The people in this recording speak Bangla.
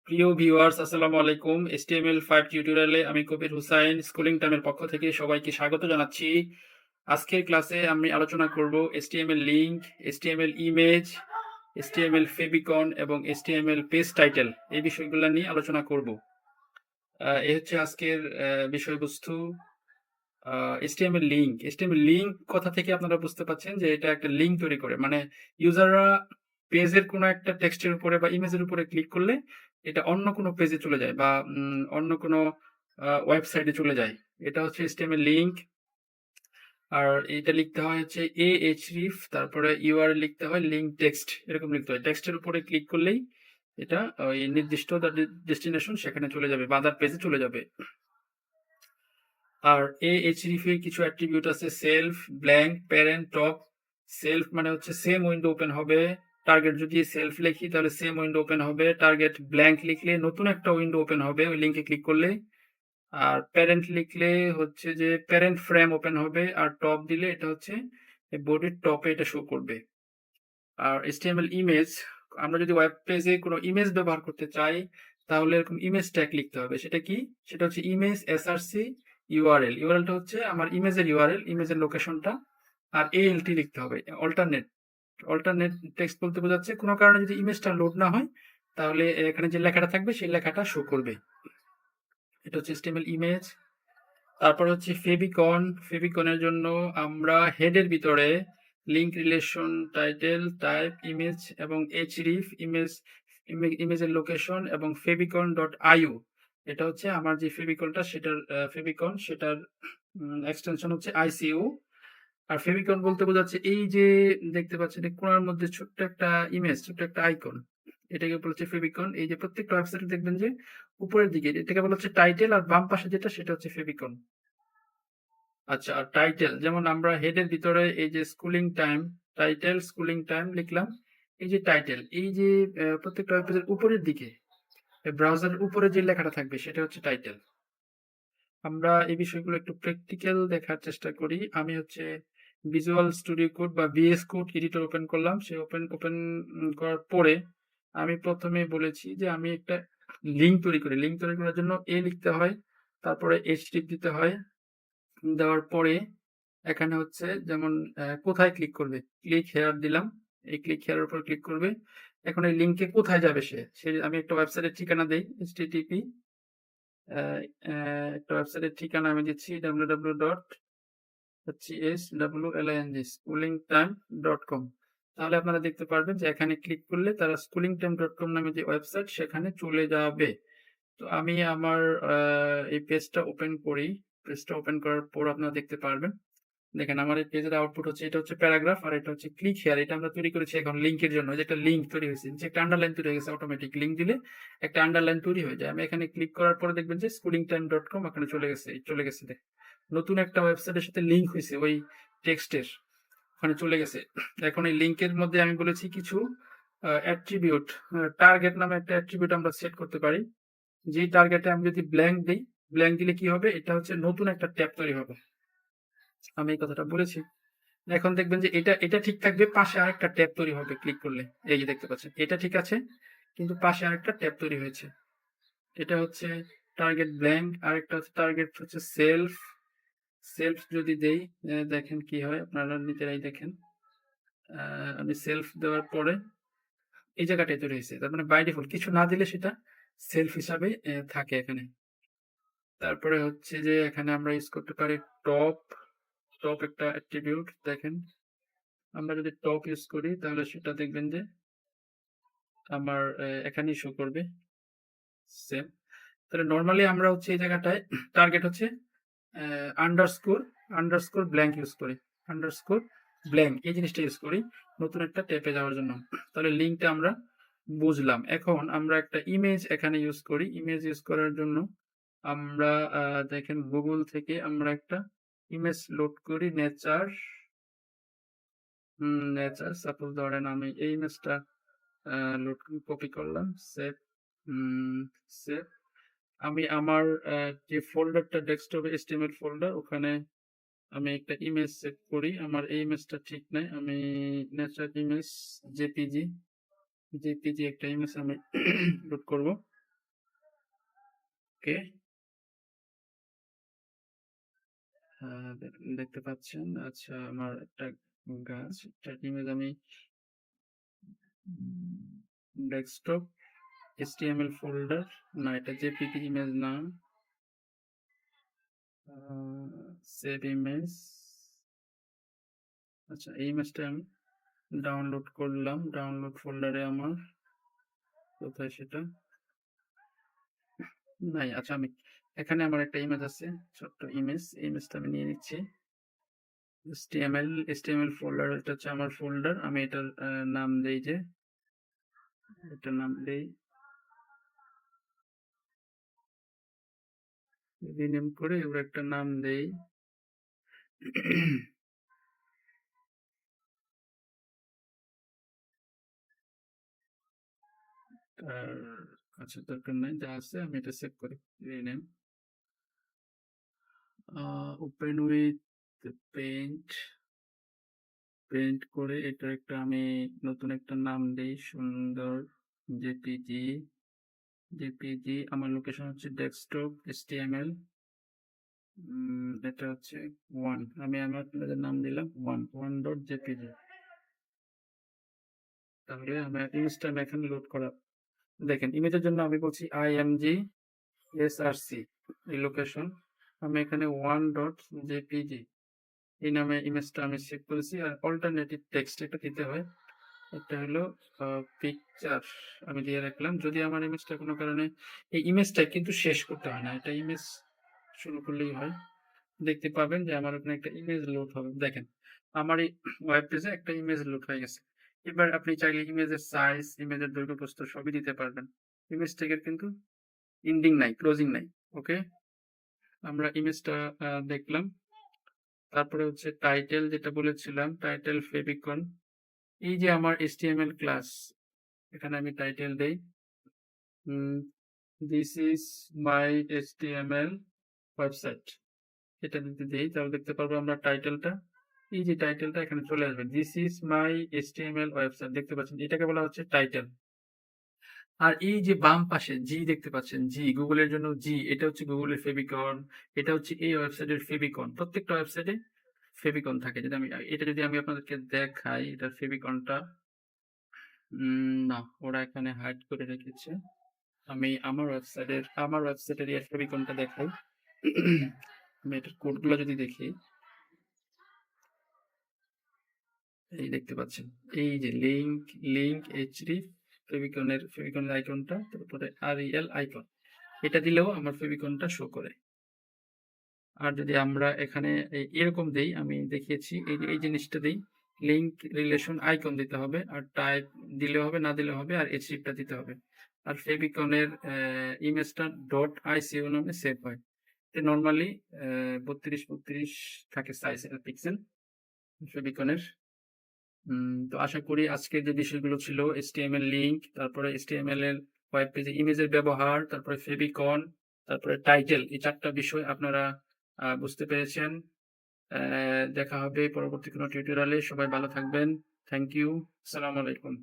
প্রিয় ভিউয়ার্স আসসালামু আলাইকুম। HTML5 টিউটোরিয়ালে আমি কবির হুসাইন স্কুলিং টাইমের পক্ষ থেকে সবাইকে স্বাগত জানাচ্ছি। আজকের ক্লাসে আমি আলোচনা করব HTML link, HTML image, HTML favicon এবং HTML পেজ টাইটেল এই বিষয়গুলো নিয়ে আলোচনা করব। এই হচ্ছে আজকের বিষয়বস্তু। HTML লিঙ্ক, HTML লিঙ্ক কথা থেকে আপনারা বুঝতে পারছেন যে এটা একটা লিঙ্ক তৈরি করে, মানে ইউজাররা পেজের কোনো একটা টেক্সটের উপরে বা ইমেজের উপরে ক্লিক করলে এটা অন্য কোনো পেজে চলে যায় বা অন্য কোনো ওয়েবসাইটে চলে যায়। এটা হচ্ছে HTML লিঙ্ক। আর এটা লিখতে হয় হচ্ছে ahref, তারপরে ইউআরএল লিখতে হয় লিঙ্ক টেক্সট, এরকম লিখতে হয়। টেক্সটের উপরে ক্লিক করলেই এটা ওই নির্দিষ্ট ডেস্টিনেশন সেখানে চলে যাবে বা আদার পেজে চলে যাবে। আর ahref এর কিছু অ্যাট্রিবিউট আছে: self, blank, parent, top. Self মানে হচ্ছে সেম উইন্ডো ওপেন হবে। টার্গেট যদি সেলফ লিখি তাহলে সেম উইন্ডো ওপেন হবে। টার্গেট ব্ল্যাঙ্ক লিখলে নতুন একটা উইন্ডো ওপেন হবে ওই লিঙ্কে ক্লিক করলে। আর প্যারেন্ট লিখলে হচ্ছে যে প্যারেন্ট ফ্রেম ওপেন হবে। আর টপ দিলে এটা হচ্ছে বডির টপে এটা শো করবে। আর HTML ইমেজ, আমরা যদি ওয়েব পেজে কোনো ইমেজ ব্যবহার করতে চাই তাহলে এরকম ইমেজ ট্যাগ লিখতে হবে। সেটা কি? সেটা হচ্ছে ইমেজ src ইউআরএল। ইউআরএলটা হচ্ছে আমার ইমেজের ইউআরএল, ইমেজের লোকেশনটা। আর ALT লিখতে হবে, অল্টারনেট। অল্টারনেট টেক্সট বলতে বোঝাচ্ছে কোনো কারণে যদি ইমেজটা লোড না হয় তাহলে এখানে যে লেখাটা থাকবে সেই লেখাটা শো করবে। এটা হচ্ছে HTML ইমেজ। তারপর হচ্ছে ফেভিকন। ফেভিকনের জন্য আমরা হেডের ভিতরে link, relation, title, type, image এবং href ইমেজের লোকেশন এবং ফেভিকন ডট আইও, এটা হচ্ছে আমার যে ফেভিকনটা সেটার ফেভিকন সেটার এক্সটেনশন হচ্ছে ICO। আর ফেভিকন বলতে বোঝাচ্ছে এই যে দেখতে পাচ্ছেন এই কোণার মধ্যে ছোট্ট একটা ইমেজ, ছোট্ট একটা আইকন, এটাকে বলা হচ্ছে ফেভিকন। এই যে প্রত্যেকটা ওয়েবসাইটে দেখবেন যে উপরের দিকে এটাকে বলা হচ্ছে টাইটেল, আর বাম পাশে যেটা সেটা হচ্ছে ফেভিকন। আচ্ছা, আর টাইটেল যেমন আমরা হেডের ভিতরে এই যে schooling time, title schooling time লিখলাম। এই যে টাইটেল, এই যে প্রত্যেকটা ওয়েব পেজের উপরের দিকে ব্রাউজারের উপরে যে লেখাটা থাকবে সেটা হচ্ছে টাইটেল। আমরা এই বিষয়গুলো একটু প্র্যাকটিক্যাল দেখার চেষ্টা করি। আমি হচ্ছে ভিজুয়াল স্টুডিও কোড বা VS কোড এডিটর ওপেন করলাম। সে ওপেন ওপেন করার পরে আমি প্রথমে বলেছি যে আমি একটা লিঙ্ক তৈরি করি। লিঙ্ক তৈরি করার জন্য লিখতে হয়, তারপরে href দিতে হয়। দেওয়ার পরে এখানে হচ্ছে যেমন কোথায় ক্লিক করবে, ক্লিক হেয়ার দিলাম। এই ক্লিক হেয়ারের উপর ক্লিক করবে। এখন এই লিঙ্কে কোথায় যাবে সে আমি একটা ওয়েবসাইটের ঠিকানা দেই, http একটা ওয়েবসাইটের ঠিকানা আমি দিচ্ছি www.schooling.time.com। তাহলে আপনারা দেখতে পারবেন যে এখানে ক্লিক করলে তারা schooling.time.com নামে যে ওয়েবসাইট সেখানে চলে যাবে। তো আমি আমার এই পেজটা ওপেন করি। পেজটা ওপেন করার পর আপনারা দেখতে পারবেন, দেখেন আমার এই পেজের আউটপুট হচ্ছে, এটা হচ্ছে প্যারাগ্রাফ আর এটা হচ্ছে ক্লিক হেয়ার। এটা আমরা তৈরি করেছি এখন লিঙ্কের জন্য। যে একটা লিঙ্ক তৈরি হয়েছে, যে একটা আন্ডারলাইন তৈরি হয়ে গেছে, অটোমেটিক লিঙ্ক দিলে একটা আন্ডারলাইন তৈরি হয়ে যায়। আমি এখানে ক্লিক করার পরে দেখবেন যে schooling.time.com এখানে চলে গেছে নতুন একটা ওয়েবসাইটের সাথে লিঙ্ক হয়েছে ওই টেক্সটের, ওখানে চলে গেছে। এখন এই লিঙ্কের মধ্যে আমি বলেছি কিছু অ্যাট্রিবিউট, টার্গেট নামে একটা অ্যাট্রিবিউট আমরা সেট করতে পারি। যেই টার্গেটে আমি যদি ব্ল্যাঙ্ক দিই, ব্ল্যাঙ্ক দিলে কি হবে, এটা হচ্ছে নতুন একটা ট্যাব তৈরি হবে। আমি এই কথাটা বলেছি। এখন দেখবেন যে এটা এটা ঠিক থাকবে, পাশে আরেকটা ট্যাব তৈরি হবে ক্লিক করলে। এই যে দেখতে পাচ্ছেন এটা ঠিক আছে, কিন্তু পাশে আরেকটা ট্যাব তৈরি হয়েছে। এটা হচ্ছে টার্গেট ব্ল্যাঙ্ক, আরেকটা হচ্ছে টার্গেট হচ্ছে সেলফ। সেলফ যদি দেই দেখেন কি হয়, আপনারা নিজেরাই দেখেন। আমি সেলফ দেওয়ার পরে এই জায়গাটায় তৈরি হয়েছে, তার মানে বাই ডিফল্ট কিছু না দিলে সেটা সেলফ হিসাবে থাকে এখানে। তারপরে হচ্ছে যে এখানে আমরা ইউজ করতে পারি টপ। টপ একটা অ্যাট্রিবিউট, দেখেন আমরা যদি টপ ইউজ করি তাহলে সেটা দেখবেন যে আমার এখানেই শো করবে সেম। তাহলে নরমালি আমরা হচ্ছে এই জায়গাটায় টার্গেট হচ্ছে আন্ডারস্কোর আন্ডারস্কোর ব্ল্যাঙ্ক ইউজ করি, আন্ডারস্কোর ব্ল্যাঙ্ক এই জিনিসটা ইউজ করি নতুন একটা ট্যাপে যাওয়ার জন্য। তাহলে লিঙ্কটা আমরা বুঝলাম। এখন আমরা একটা ইমেজ এখানে ইউজ করি। ইমেজ ইউজ করার জন্য আমরা দেখেন গুগল থেকে আমরা একটা ইমেজ লোড করি, নেচার। নেচার সাপোজ ধরেন আমি এই ইমেজটা লোড কপি করলাম, সেভ। সেভ। আমি আমার যে ফোল্ডারটা ডেস্কটপে HTML ফোল্ডার, ওখানে আমি একটা ইমেজ সেভ করি। আমার এই ইমেজটা ঠিক নাই, আমি নেচার ইমেজ জেপিজি একটা ইমেজ আমি লোড করব। ওকে। দেখতে পাচ্ছেন। আচ্ছা, আমার একটা গাছ, এটার ইমেজ আমি ডেস্কটপ, HTML ফোল্ডার, না এটা জেপিজি ইমেজ না। Save image. আচ্ছা, এই ইমেজটা আমি ডাউনলোড করলাম। ডাউনলোড ফোল্ডারে আমার কোথায় সেটা নাই। আচ্ছা, আমি এখানে আমার একটা ইমেজ আছে, ছোট্ট ইমেজ। এই ইমেজটা আমি নিয়ে নিচ্ছি। HTML ফোল্ডার, এটা হচ্ছে আমার ফোল্ডার। আমি এটার নাম দেই যে, এটার নাম দেই, রিনেম করে এবার একটা নাম দেই। আর আচ্ছা, দরকার নাই, যা আছে আমি এটা সেভ করি। Rename, open with paint. Paint করে এটা একটা আমি নতুন একটা নাম দেই, সুন্দর জেপিজি। জেপিজি, আমার লোকেশন হচ্ছে ডেস্কটপ, HTML। এটা হচ্ছে 1, আমি আমার আপনাদের নাম দিলাম 1.jpg। তাহলে আমার ইমেজটা আমি এখানে লোড করা। দেখেন, ইমেজের জন্য আমি বলছি imgsrc, এই লোকেশন। আমি এখানে 1.jpg এই নামে ইমেজটা আমি সেভ করেছি। আর অল্টারনেটিভ টেক্সট এটা দিতে হয়, এটা হলো পিকচার, আমি দিয়ে রাখলাম। যদি আমার ইমেজটা কোনো কারণে, এই ইমেজটা কিন্তু শেষ করতে হয় না, এটা ইমেজ শুরু করলেই হয়। দেখতে পাবেন যে আমার ওখানে একটা ইমেজ লোড হবে। দেখেন, আমার এই ওয়েব পেজে একটা ইমেজ লোড হয়ে গেছে। এবার আপনি চাইলে ইমেজের সাইজ, ইমেজের দৈর্ঘ্য প্রস্থ সবই দিতে পারবেন। ইমেজ ট্যাগের কিন্তু এন্ডিং নাই, ক্লোজিং নাই। ওকে, আমরা ইমেজটা দেখলাম। তারপরে হচ্ছে টাইটেল, যেটা বলেছিলাম, টাইটেল ফেভিকন। এই যে আমার HTML ক্লাস, এখানে আমি টাইটেল দেই, this is my HTML website. এটা যদি দিই তাহলে দেখতে পারবো আমরা টাইটেলটা, এই যে টাইটেলটা এখানে চলে আসবে, this is my HTML website. দেখতে পাচ্ছেন, এটাকে বলা হচ্ছে টাইটেল। আর এই যে বাম পাশে জি দেখতে পাচ্ছেন, জি গুগলের জন্য জি, এটা হচ্ছে গুগলের ফেভিকন। এটা হচ্ছে এই ওয়েবসাইটের ফেভিকন। প্রত্যেকটা ওয়েবসাইটে ফেভিকন থাকে। যদি আমি আপনাদেরকে দেখাই এটার ফেভিকনটা, না, ওরা এখানে হাইড করে রেখেছে। আমি আমার ওয়েবসাইটের এই ফেভিকনটা দেখাই। আমি এটার কোডগুলো যদি দেখি, এই দেখতে পাচ্ছেন, এই যে লিঙ্ক এইচডি, ফেভিকনের আইকনটা, তারপরে আরইএল আইকন, এটা দিলেও আমার ফেভিকনটা শো করে। আর যদি আমরা এখানে এরকম দেই, আমি দেখিয়েছি, এই জিনিসটা দিই, লিঙ্ক রিলেশন আইকন দিতে হবে, আর টাইপ দিলে হবে, না দিলে হবে, আর এইচটিটা দিতে হবে। আর ফেভিকনের ইমেজটা .ico নামে সেভ হয়। নর্মালি 32x32 থাকে সাইজ, পিক্সেল ফেভিকনের। তো আশা করি আজকের যে বিষয়গুলো ছিল, HTML লিঙ্ক, তারপরে HTML এর ওয়েব পেজে ইমেজের ব্যবহার, তারপরে ফেভিকন, তারপরে টাইটেল, এই 4টা বিষয় আপনারা বুঝতে পেরেছেন। দেখা হবে পরবর্তী কোনো টিউটোরিয়ালে। সবাই ভালো থাকবেন। Thank you. আসসালামু আলাইকুম।